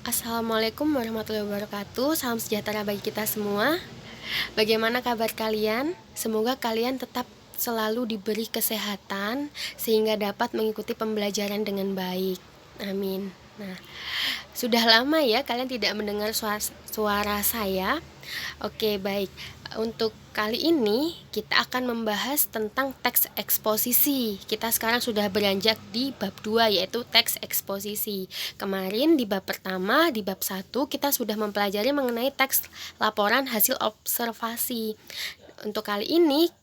Assalamualaikum warahmatullahi wabarakatuh. Salam sejahtera bagi kita semua. Bagaimana kabar kalian? Semoga kalian tetap selalu diberi kesehatan sehingga dapat mengikuti pembelajaran dengan baik. Amin. Nah, sudah lama ya kalian tidak mendengar suara saya. Oke, baik. Untuk kali ini kita akan membahas tentang teks eksposisi. Kita sekarang sudah beranjak di bab 2, yaitu teks eksposisi. Kemarin di bab pertama, di bab 1 kita sudah mempelajari mengenai teks laporan hasil observasi. Untuk kali ini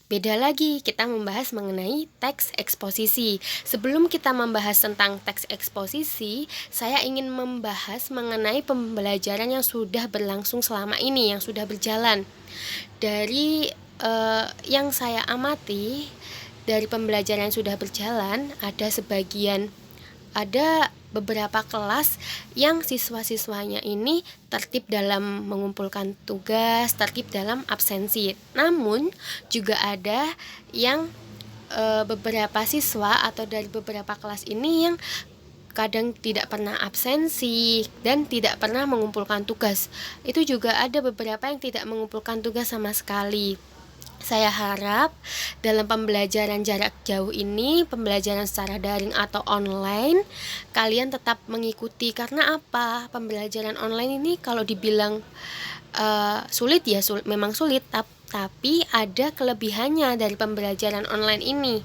beda lagi, kita membahas mengenai teks eksposisi. Sebelum kita membahas tentang teks eksposisi, saya ingin membahas mengenai pembelajaran yang sudah berlangsung selama ini, yang sudah berjalan. Dari yang saya amati, dari pembelajaran yang sudah berjalan, ada beberapa kelas yang siswa-siswanya ini tertib dalam mengumpulkan tugas, tertib dalam absensi. Namun juga ada yang beberapa siswa atau dari beberapa kelas ini yang kadang tidak pernah absensi dan tidak pernah mengumpulkan tugas. Itu juga ada beberapa yang tidak mengumpulkan tugas sama sekali. Saya harap dalam pembelajaran jarak jauh ini, pembelajaran secara daring atau online, kalian tetap mengikuti. Karena apa? Pembelajaran online ini kalau dibilang sulit ya, memang sulit, tapi ada kelebihannya dari pembelajaran online ini.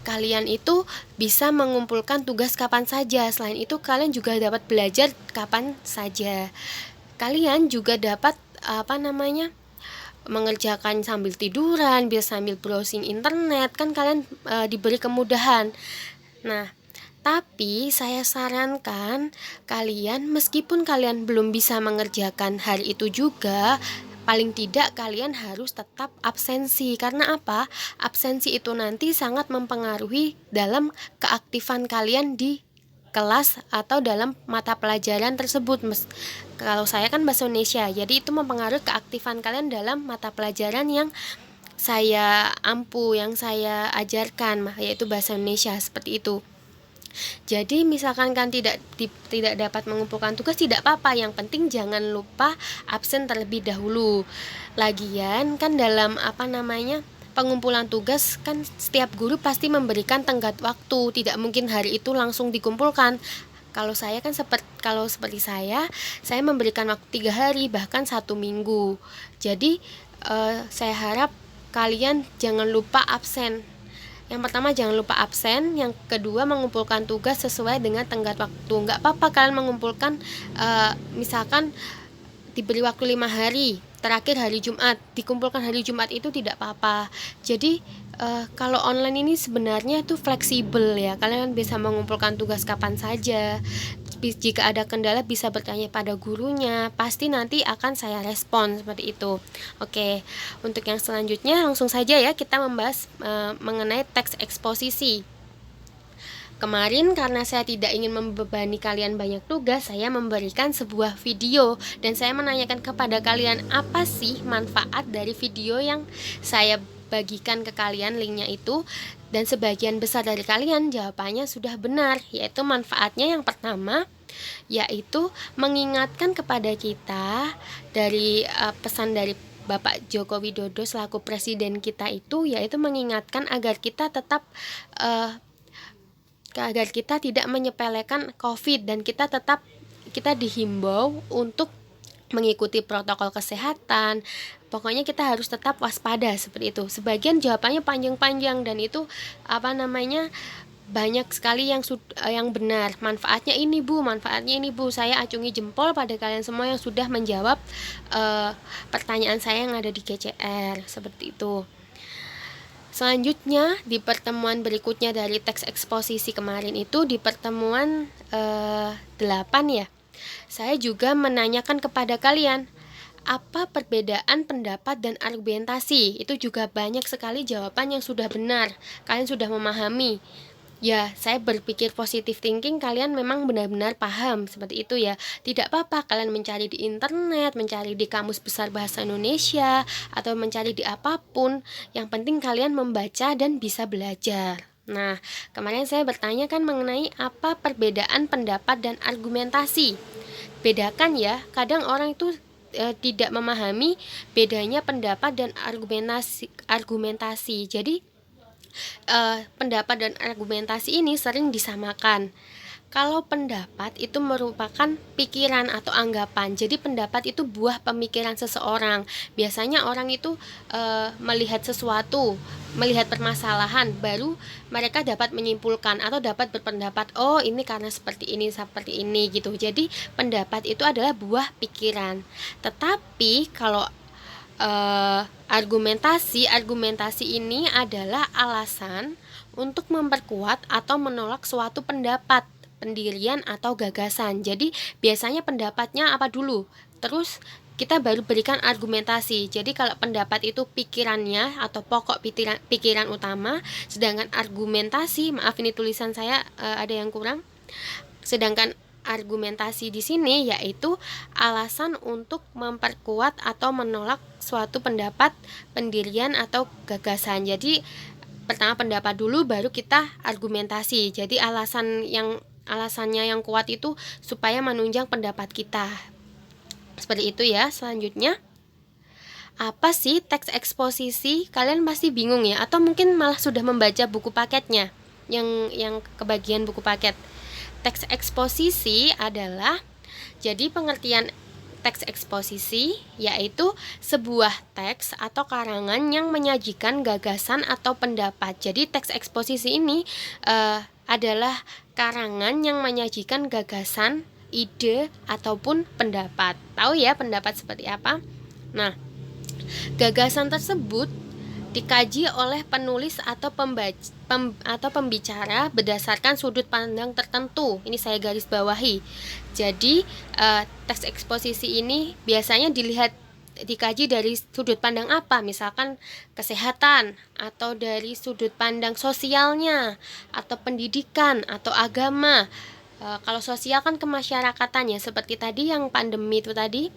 Kalian itu bisa mengumpulkan tugas kapan saja. Selain itu kalian juga dapat belajar kapan saja. Kalian juga dapat mengerjakan sambil tiduran, bisa sambil browsing internet, kan kalian diberi kemudahan. Nah, tapi saya sarankan kalian, meskipun kalian belum bisa mengerjakan hari itu juga, paling tidak kalian harus tetap absensi. Karena apa? Absensi itu nanti sangat mempengaruhi dalam keaktifan kalian di kelas atau dalam mata pelajaran tersebut. Kalau saya kan bahasa Indonesia, jadi itu mempengaruhi keaktifan kalian dalam mata pelajaran yang saya ajarkan, yaitu bahasa Indonesia, seperti itu. Jadi misalkan kan tidak dapat mengumpulkan tugas, tidak apa-apa, yang penting jangan lupa absen terlebih dahulu. Lagian kan dalam pengumpulan tugas kan setiap guru pasti memberikan tenggat waktu, tidak mungkin hari itu langsung dikumpulkan. Kalau seperti saya memberikan waktu 3 hari, bahkan 1 minggu. Jadi saya harap kalian jangan lupa absen. Yang pertama, jangan lupa absen. Yang kedua, mengumpulkan tugas sesuai dengan tenggat waktu. Nggak apa-apa kalian mengumpulkan, misalkan diberi waktu 5 hari, terakhir hari Jumat, dikumpulkan hari Jumat, itu tidak apa-apa. Jadi kalau online ini sebenarnya itu fleksibel ya, kalian bisa mengumpulkan tugas kapan saja. Jika ada kendala bisa bertanya pada gurunya, pasti nanti akan saya respon, seperti itu. Oke, untuk yang selanjutnya langsung saja ya kita membahas mengenai teks eksposisi. Kemarin karena saya tidak ingin membebani kalian banyak tugas, saya memberikan sebuah video dan saya menanyakan kepada kalian apa sih manfaat dari video yang saya bagikan ke kalian, linknya itu, dan sebagian besar dari kalian jawabannya sudah benar, yaitu manfaatnya yang pertama yaitu mengingatkan kepada kita dari pesan dari Bapak Joko Widodo selaku presiden kita itu, yaitu mengingatkan agar kita tetap agar kita tidak menyepelekan COVID dan kita dihimbau untuk mengikuti protokol kesehatan. Pokoknya kita harus tetap waspada, seperti itu. Sebagian jawabannya panjang-panjang dan itu banyak sekali yang benar. Manfaatnya ini Bu, saya acungi jempol pada kalian semua yang sudah menjawab pertanyaan saya yang ada di GCR, seperti itu. Selanjutnya di pertemuan berikutnya dari teks eksposisi kemarin itu, di pertemuan 8 ya, saya juga menanyakan kepada kalian apa perbedaan pendapat dan argumentasi. Itu juga banyak sekali jawaban yang sudah benar, kalian sudah memahami. Ya, saya berpikir positive thinking, kalian memang benar-benar paham, seperti itu ya. Tidak apa-apa kalian mencari di internet, mencari di Kamus Besar Bahasa Indonesia, atau mencari di apapun. Yang penting kalian membaca dan bisa belajar. Nah, kemarin saya bertanya kan mengenai apa perbedaan pendapat dan argumentasi. bedakan ya, kadang orang itu tidak memahami bedanya pendapat dan argumentasi. Jadi pendapat dan argumentasi ini sering disamakan. Kalau pendapat itu merupakan pikiran atau anggapan. Jadi pendapat itu buah pemikiran seseorang. Biasanya orang itu melihat sesuatu, melihat permasalahan, baru mereka dapat menyimpulkan atau dapat berpendapat, oh ini karena seperti ini gitu. Jadi pendapat itu adalah buah pikiran. Tetapi kalau argumentasi ini adalah alasan untuk memperkuat atau menolak suatu pendapat, pendirian atau gagasan. Jadi biasanya pendapatnya apa dulu, terus kita baru berikan argumentasi. Jadi kalau pendapat itu pikirannya atau pokok pikiran utama, sedangkan argumentasi, maaf ini tulisan saya ada yang kurang. Sedangkan argumentasi di sini yaitu alasan untuk memperkuat atau menolak suatu pendapat, pendirian atau gagasan. Jadi pertama pendapat dulu baru kita argumentasi. Jadi alasannya yang kuat itu supaya menunjang pendapat kita. Seperti itu ya. Selanjutnya, apa sih teks eksposisi? Kalian pasti bingung ya, atau mungkin malah sudah membaca buku paketnya yang kebagian buku paket. Teks eksposisi adalah, jadi pengertian teks eksposisi yaitu sebuah teks atau karangan yang menyajikan gagasan atau pendapat. Jadi teks eksposisi ini adalah karangan yang menyajikan gagasan, ide, ataupun pendapat. Tahu ya pendapat seperti apa? Nah, gagasan tersebut dikaji oleh penulis atau pembicara berdasarkan sudut pandang tertentu. Ini saya garis bawahi. Jadi teks eksposisi ini biasanya dikaji dari sudut pandang apa? Misalkan kesehatan, atau dari sudut pandang sosialnya, atau pendidikan, atau agama. Kalau sosial kan kemasyarakatannya, seperti tadi yang pandemi itu tadi.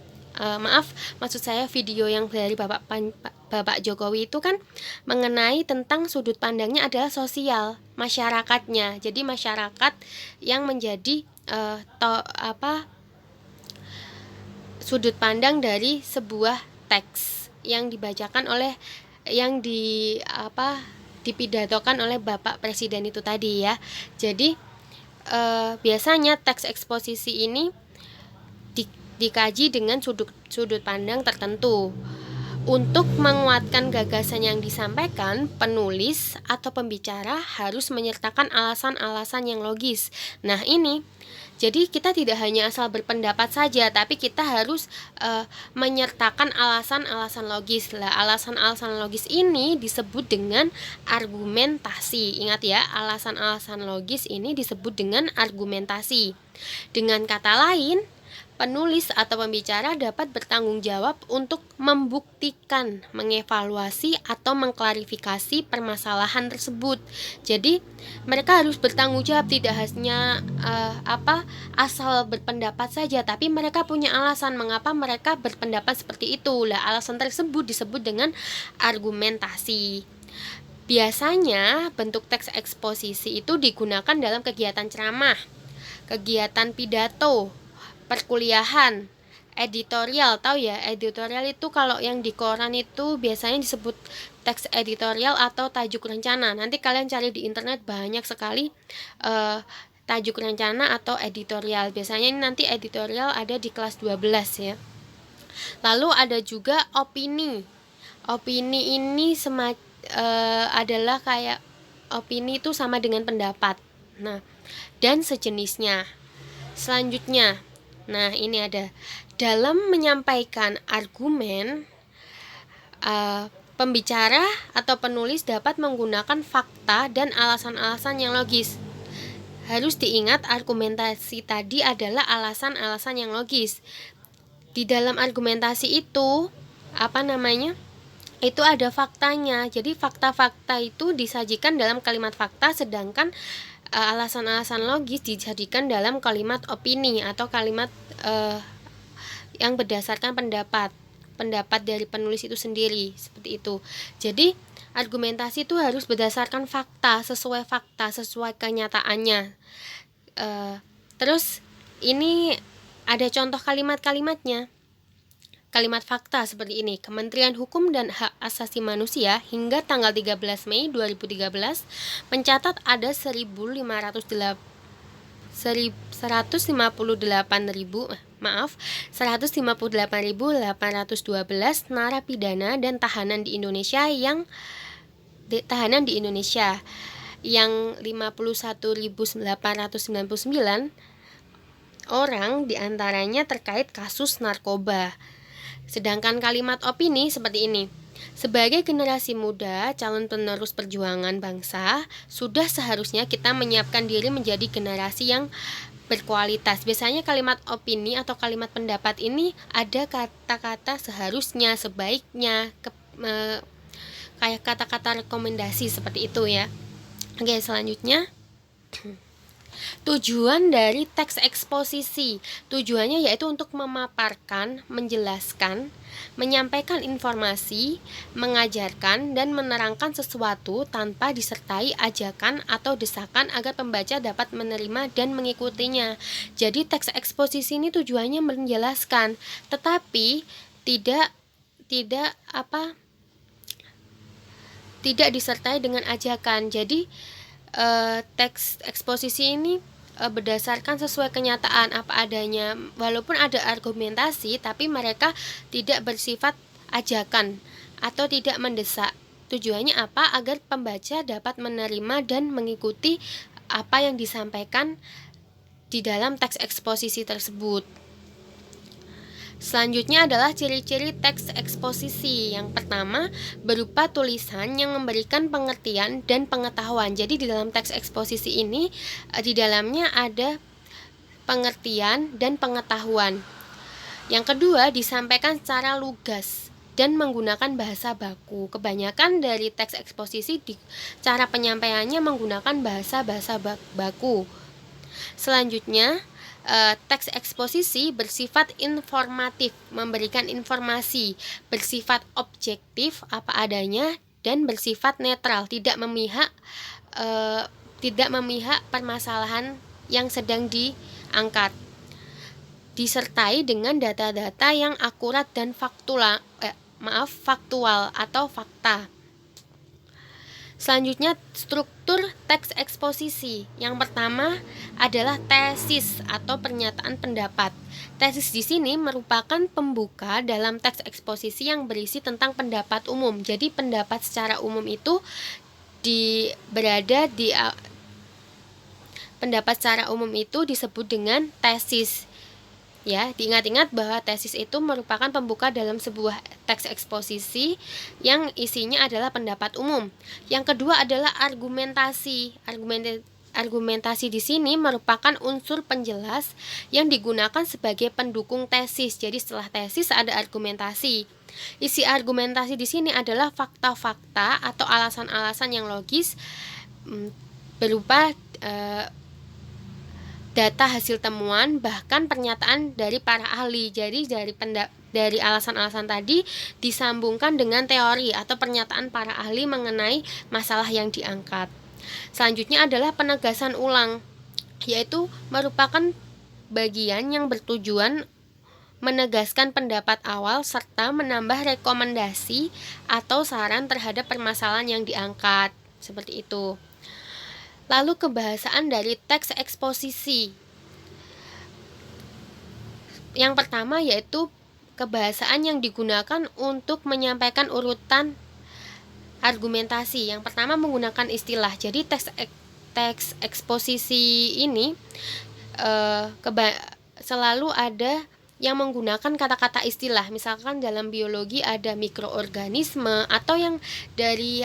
Maksud saya video yang dari Bapak Jokowi itu kan mengenai tentang sudut pandangnya adalah sosial, masyarakatnya. Jadi masyarakat yang menjadi sudut pandang dari sebuah teks yang dibacakan oleh dipidatokan oleh Bapak Presiden itu tadi ya. Jadi biasanya teks eksposisi ini dikaji dengan sudut pandang tertentu. Untuk menguatkan gagasan yang disampaikan, penulis atau pembicara harus menyertakan alasan-alasan yang logis. Nah ini, jadi kita tidak hanya asal berpendapat saja, tapi kita harus menyertakan alasan-alasan logis. Alasan-alasan logis ini disebut dengan argumentasi. Ingat ya, alasan-alasan logis ini disebut dengan argumentasi. Dengan kata lain, penulis atau pembicara dapat bertanggung jawab untuk membuktikan, mengevaluasi, atau mengklarifikasi permasalahan tersebut. Jadi mereka harus bertanggung jawab, tidak hanya asal berpendapat saja, tapi mereka punya alasan mengapa mereka berpendapat seperti itu. Alasan tersebut disebut dengan argumentasi. Biasanya bentuk teks eksposisi itu digunakan dalam kegiatan ceramah, kegiatan pidato, perkuliahan, editorial. Tahu ya, editorial itu kalau yang di koran itu biasanya disebut teks editorial atau tajuk rencana. Nanti kalian cari di internet, banyak sekali tajuk rencana atau editorial. Biasanya ini nanti editorial ada di kelas 12 ya. Lalu ada juga opini. Opini ini adalah kayak, opini itu sama dengan pendapat. Nah, dan sejenisnya. Selanjutnya, nah ini ada, dalam menyampaikan argumen, pembicara atau penulis dapat menggunakan fakta dan alasan-alasan yang logis. Harus diingat, argumentasi tadi adalah alasan-alasan yang logis. Di dalam argumentasi itu itu ada faktanya. Jadi fakta-fakta itu disajikan dalam kalimat fakta, sedangkan alasan-alasan logis dijadikan dalam kalimat opini atau kalimat yang berdasarkan pendapat dari penulis itu sendiri, seperti itu. Jadi argumentasi itu harus berdasarkan fakta, sesuai kenyataannya. Terus ini Ada contoh kalimat-kalimatnya. Kalimat fakta seperti ini, Kementerian Hukum dan Hak Asasi Manusia hingga tanggal 13 Mei 2013 mencatat ada 158.812 narapidana dan tahanan di Indonesia yang 51.899 orang diantaranya terkait kasus narkoba. Sedangkan kalimat opini seperti ini, sebagai generasi muda, calon penerus perjuangan bangsa, sudah seharusnya kita menyiapkan diri menjadi generasi yang berkualitas. Biasanya kalimat opini atau kalimat pendapat ini ada kata-kata seharusnya, sebaiknya, kayak kata-kata rekomendasi seperti itu ya. Oke, selanjutnya tujuan dari teks eksposisi. Tujuannya yaitu untuk memaparkan, menjelaskan, menyampaikan informasi, mengajarkan, dan menerangkan sesuatu tanpa disertai ajakan atau desakan agar pembaca dapat menerima dan mengikutinya. Jadi teks eksposisi ini tujuannya menjelaskan, tetapi tidak disertai dengan ajakan. Jadi teks eksposisi ini berdasarkan sesuai kenyataan apa adanya, walaupun ada argumentasi tapi mereka tidak bersifat ajakan atau tidak mendesak. Tujuannya apa? Agar pembaca dapat menerima dan mengikuti apa yang disampaikan di dalam teks eksposisi tersebut. Selanjutnya adalah ciri-ciri teks eksposisi. Yang pertama, berupa tulisan yang memberikan pengertian dan pengetahuan. Jadi di dalam teks eksposisi ini, di dalamnya ada pengertian dan pengetahuan. Yang kedua, disampaikan secara lugas dan menggunakan bahasa baku. Kebanyakan dari teks eksposisi cara penyampaiannya menggunakan bahasa baku. Selanjutnya, teks eksposisi bersifat informatif, memberikan informasi, bersifat objektif apa adanya, dan bersifat netral, tidak memihak permasalahan yang sedang diangkat. Disertai dengan data-data yang akurat dan faktual atau fakta. Selanjutnya, struktur teks eksposisi. Yang pertama adalah tesis atau pernyataan pendapat. Tesis di sini merupakan pembuka dalam teks eksposisi yang berisi tentang pendapat umum. Jadi pendapat secara umum itu pendapat secara umum itu disebut dengan tesis. Ya, diingat-ingat bahwa tesis itu merupakan pembuka dalam sebuah teks eksposisi yang isinya adalah pendapat umum. Yang kedua adalah argumentasi. Argumentasi di sini merupakan unsur penjelas yang digunakan sebagai pendukung tesis. Jadi setelah tesis ada argumentasi. Isi argumentasi di sini adalah fakta-fakta atau alasan-alasan yang logis berupa data hasil temuan, bahkan pernyataan dari para ahli. Jadi dari alasan-alasan tadi disambungkan dengan teori atau pernyataan para ahli mengenai masalah yang diangkat. Selanjutnya adalah penegasan ulang, yaitu merupakan bagian yang bertujuan menegaskan pendapat awal serta menambah rekomendasi atau saran terhadap permasalahan yang diangkat. Seperti itu. Lalu kebahasaan dari teks eksposisi. Yang pertama yaitu kebahasaan yang digunakan untuk menyampaikan urutan argumentasi. Yang pertama menggunakan istilah. Jadi teks eksposisi ini selalu ada yang menggunakan kata-kata istilah. Misalkan dalam biologi ada mikroorganisme, atau yang dari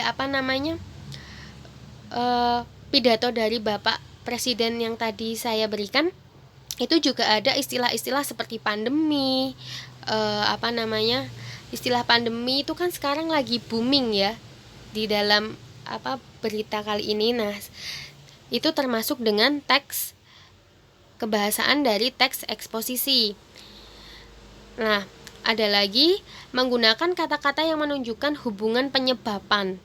pidato dari Bapak Presiden yang tadi saya berikan, itu juga ada istilah-istilah seperti pandemi. Istilah pandemi itu kan sekarang lagi booming ya di dalam berita kali ini. Nah, itu termasuk dengan teks kebahasaan dari teks eksposisi. Nah, ada lagi menggunakan kata-kata yang menunjukkan hubungan penyebaban.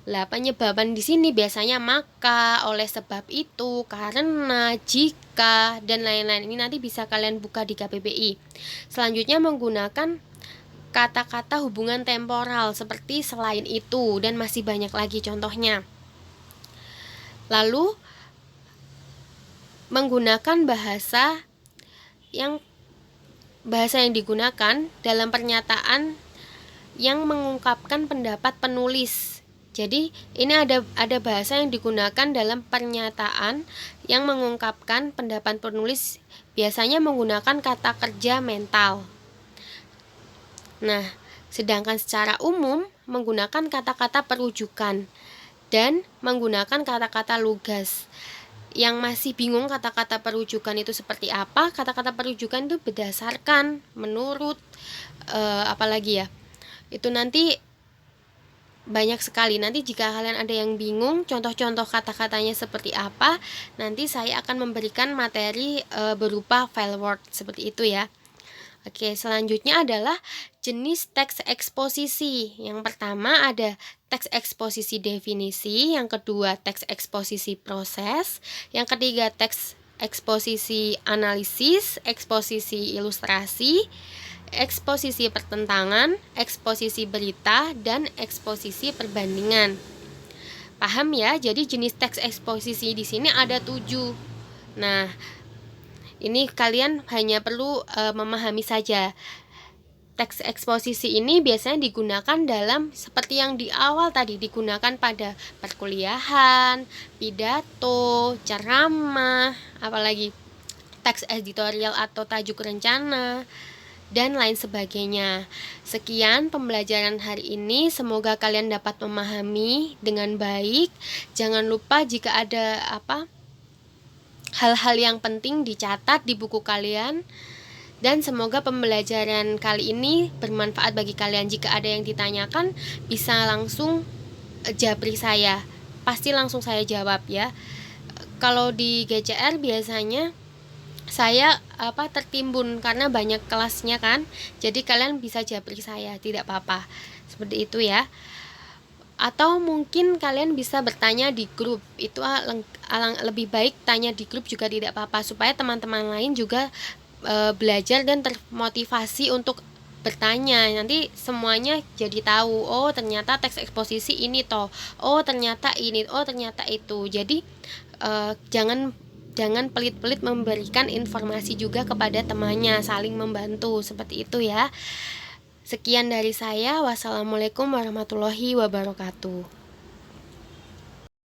Penyebaban di sini biasanya maka, oleh sebab itu, karena, jika, jika, dan lain-lain. Ini nanti bisa kalian buka di KBBI. Selanjutnya menggunakan kata-kata hubungan temporal seperti selain itu, dan masih banyak lagi contohnya. Lalu menggunakan bahasa yang digunakan dalam pernyataan yang mengungkapkan pendapat penulis. Jadi ini ada bahasa yang digunakan dalam pernyataan yang mengungkapkan pendapat penulis, biasanya menggunakan kata kerja mental. Nah, sedangkan secara umum menggunakan kata-kata perujukan dan menggunakan kata-kata lugas. Yang masih bingung kata-kata perujukan itu seperti apa? Kata-kata perujukan itu berdasarkan, menurut, apalagi ya? Itu nanti banyak sekali. Nanti jika kalian ada yang bingung contoh-contoh kata-katanya seperti apa, nanti saya akan memberikan materi berupa file Word seperti itu ya. Oke, selanjutnya adalah jenis teks eksposisi. Yang pertama ada teks eksposisi definisi, yang kedua teks eksposisi proses, yang ketiga teks eksposisi analisis, eksposisi ilustrasi, eksposisi pertentangan, eksposisi berita, dan eksposisi perbandingan. Paham ya? Jadi jenis teks eksposisi di sini ada 7. Nah, ini kalian hanya perlu memahami saja. Teks eksposisi ini biasanya digunakan dalam seperti yang di awal tadi, digunakan pada perkuliahan, pidato, ceramah, apalagi teks editorial atau tajuk rencana, dan lain sebagainya. Sekian pembelajaran hari ini, semoga kalian dapat memahami dengan baik. Jangan lupa jika ada hal-hal yang penting dicatat di buku kalian. Dan semoga pembelajaran kali ini bermanfaat bagi kalian. Jika ada yang ditanyakan, bisa langsung japri saya. Pasti langsung saya jawab ya. Kalau di GCR biasanya saya tertimbun karena banyak kelasnya kan. Jadi kalian bisa japri saya, tidak apa-apa. Seperti itu ya. Atau mungkin kalian bisa bertanya di grup. Itu lebih baik tanya di grup juga tidak apa-apa, supaya teman-teman lain juga belajar dan termotivasi untuk bertanya. Nanti semuanya jadi tahu, oh ternyata teks eksposisi ini toh, oh ternyata ini, oh ternyata itu. Jadi jangan pelit-pelit memberikan informasi juga kepada temannya, saling membantu seperti itu ya. Sekian dari saya. Wassalamualaikum warahmatullahi wabarakatuh.